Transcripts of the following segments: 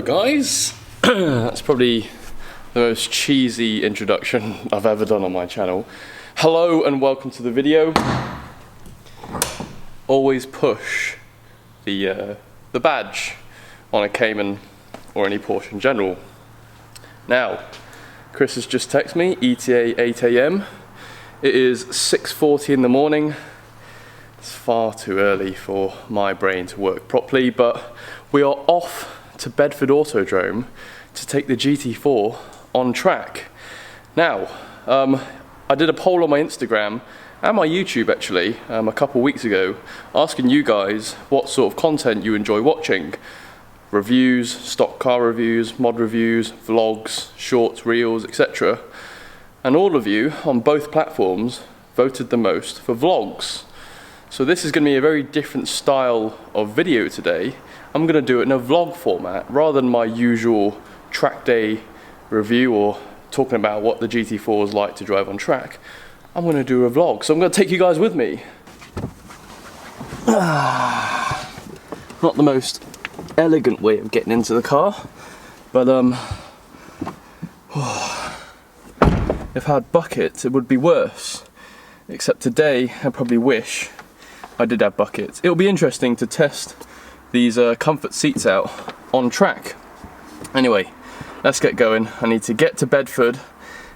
guys. That's probably the most cheesy introduction I've ever done on my channel. Hello and welcome to the video. Always push the badge on a Cayman or any Porsche in general. Now, Chris has just texted me, ETA 8 AM. It is 6:40 in the morning. It's far too early for my brain to work properly, but we are off to Bedford Autodrome to take the GT4 on track. Now, I did a poll on my Instagram and my YouTube actually a couple weeks ago, asking you guys what sort of content you enjoy watching. Reviews, stock car reviews, mod reviews, vlogs, shorts, reels, etc. And all of you on both platforms voted the most for vlogs. So this is going to be a very different style of video today. I'm going to do it in a vlog format rather than my usual track day review or talking about what the GT4 is like to drive on track. I'm going to do a vlog, so I'm going to take you guys with me. Not the most elegant way of getting into the car, but if I had buckets it would be worse, except today I probably wish I did have buckets. It'll be interesting to test these comfort seats out on track. Anyway, let's get going. I need to get to Bedford,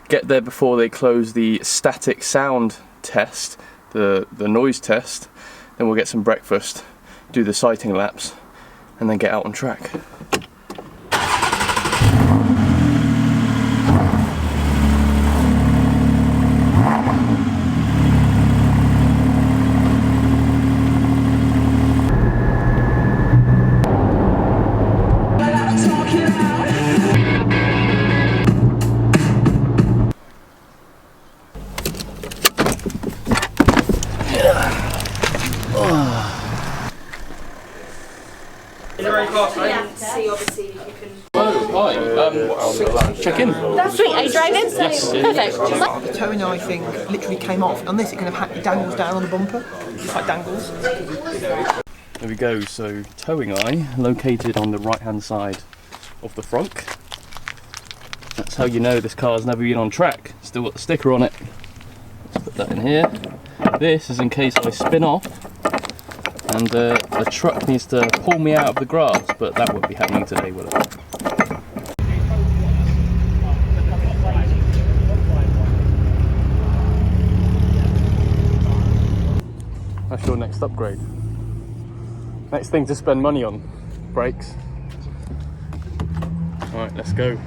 get there before they close the static sound test, the noise test, then we'll get some breakfast, do the sighting laps, and then get out on track. Check in. That's sweet. Are you driving? Yes. Perfect. The towing eye thing literally came off. On this, it kind of dangles down on the bumper. Just like dangles. There we go. So towing eye located on the right hand side of the front. That's how you know this car's never been on track. Still got the sticker on it. Let's put that in here. This is in case I spin off and the truck needs to pull me out of the grass, but that won't be happening today, will it? That's your next upgrade. Next thing to spend money on, brakes. Alright, let's go.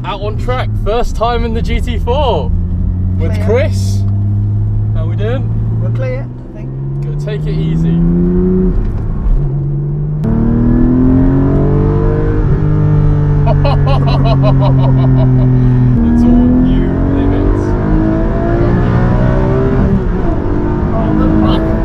Out on track, first time in the GT4 with Clear. Chris. How we doing? We're clear, I think. Gonna take it easy. It's all new limits. Oh, the fucking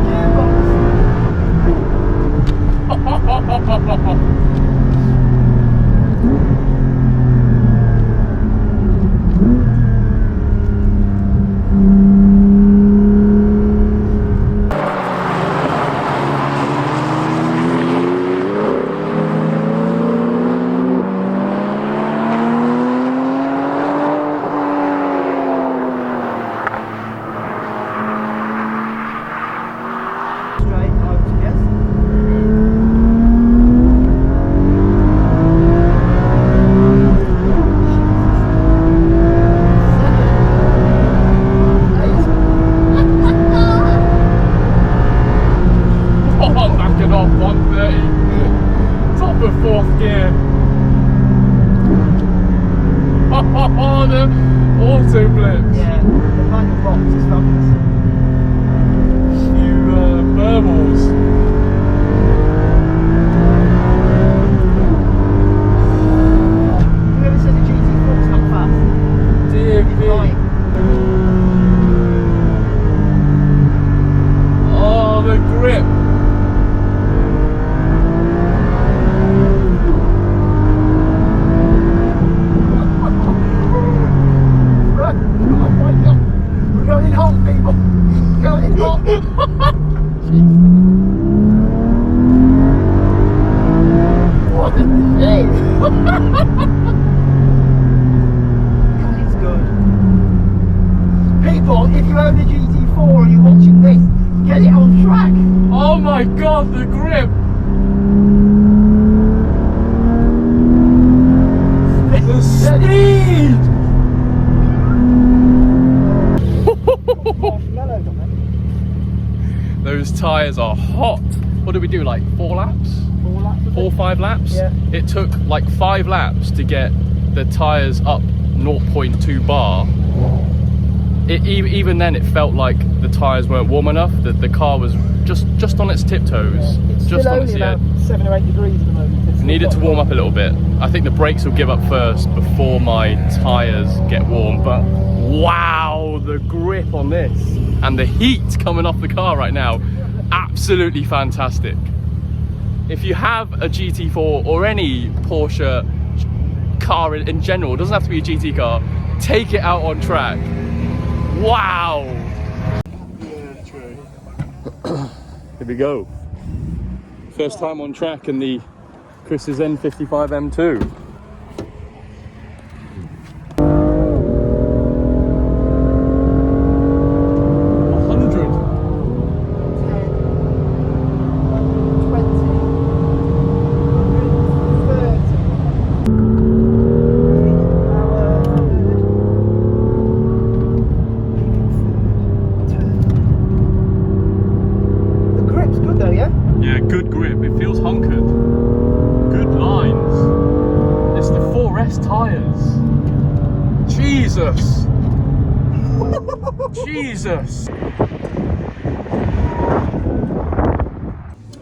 auto blips. Yeah, the manual box is fabulous. You burbles. Whoever says a GT4 is not fast, Dear is lying. Oh, the grip. in hot, people. Going in hot. What the shit? It's good. People, if you own a GT4 and you're watching this, get it on track. Oh my god, the grip! The speed! Those tyres are hot. What did we do, like 4 laps? 4 laps? 4 or 5 laps? Yeah. It took like 5 laps to get the tyres up 0.2 bar. Even then it felt like the tyres weren't warm enough, that the car was just on its tiptoes. It's just still on only its about 7 or 8 degrees at the moment. It's Need it to warm up a little bit. I think the brakes will give up first before my tyres get warm, but wow, the grip on this and the heat coming off the car right now, absolutely fantastic. If you have a GT4 or any Porsche car in general, it doesn't have to be a GT car, take it out on track. Wow! Here we go. First time on track in the Chris's N55 M2. Yeah, good grip. It feels hunkered. Good lines. It's the 4S tyres. Jesus. Jesus.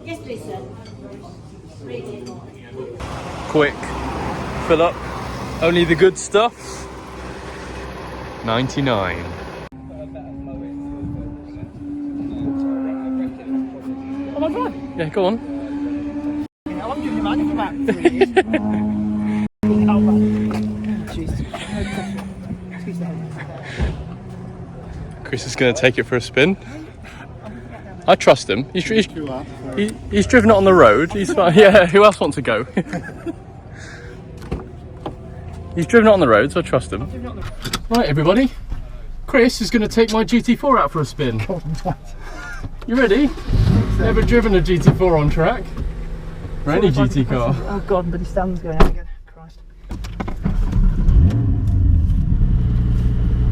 Yes, please, sir. Quick fill up. Only the good stuff. 99. Oh my god! Yeah, go on. I'm giving you money for that. Chris is going to take it for a spin. I trust him. He's driven it on the road. He's fine. Yeah, who else wants to go? He's driven it on the road, so I trust him. Right, everybody. Chris is going to take my GT4 out for a spin. You ready? Never driven a GT4 on track? Or any GT car? Oh god, but his stand's going out again. Christ.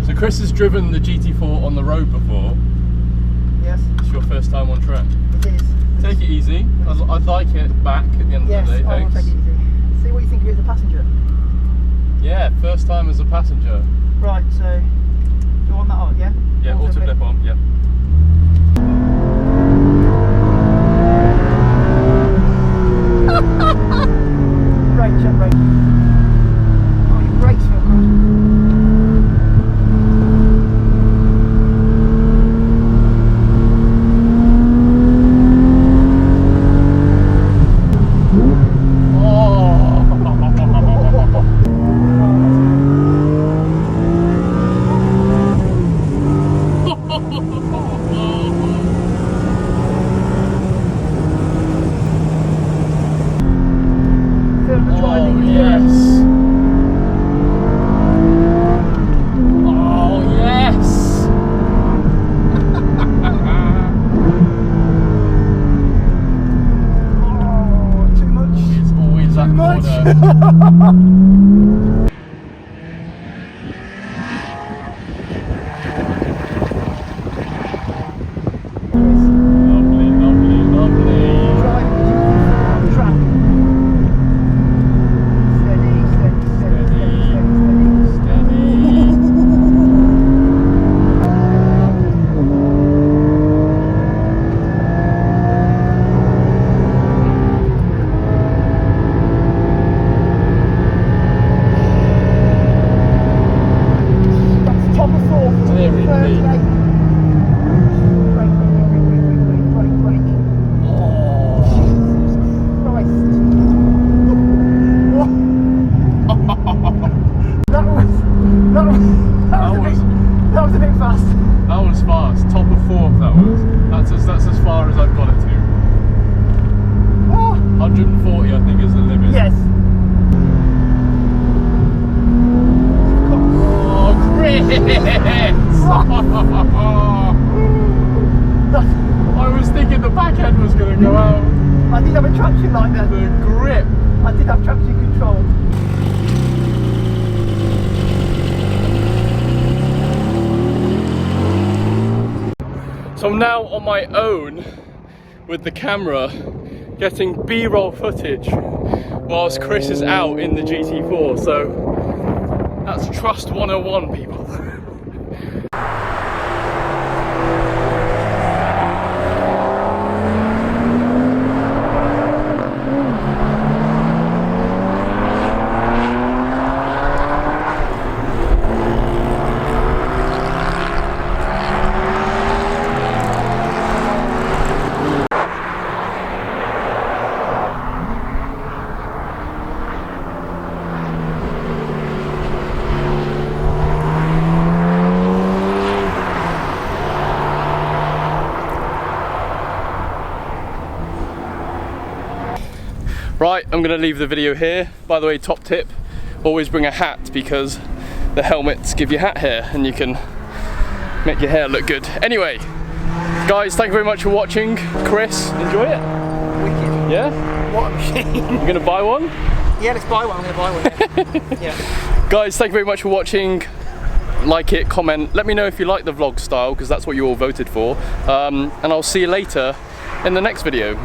So Chris has driven the GT4 on the road before. Yes. It's your first time on track. It is. Take it easy. I'd like it back at the end Yes, of the day. I will Thanks. take it easy. See what you think of it as a passenger. Yeah, first time as a passenger. Right, so do you want that on, yeah? Yeah, auto blip on, yeah. Brake, check brake. Oh, your brakes feel good. Lovely, lovely, lovely. Drive on track. Steady, steady, steady, steady, 40, I think, is the limit. Yes. Oh, Chris! I was thinking the back end was going to go out. I did have a traction like that. The grip. I did have traction control. So I'm now on my own with the camera getting B-roll footage whilst Chris is out in the GT4, so that's Trust 101, people. Right, I'm gonna leave the video here. By the way, top tip, always bring a hat because the helmets give you hat hair and you can make your hair look good. Anyway, guys, thank you very much for watching. Chris, enjoy it? Wicked. Yeah? What a machine. You're gonna buy one? Yeah, let's buy one. I'm gonna buy one. Yeah. Yeah. Guys, thank you very much for watching. Like it, comment, let me know if you like the vlog style because that's what you all voted for. And I'll see you later in the next video.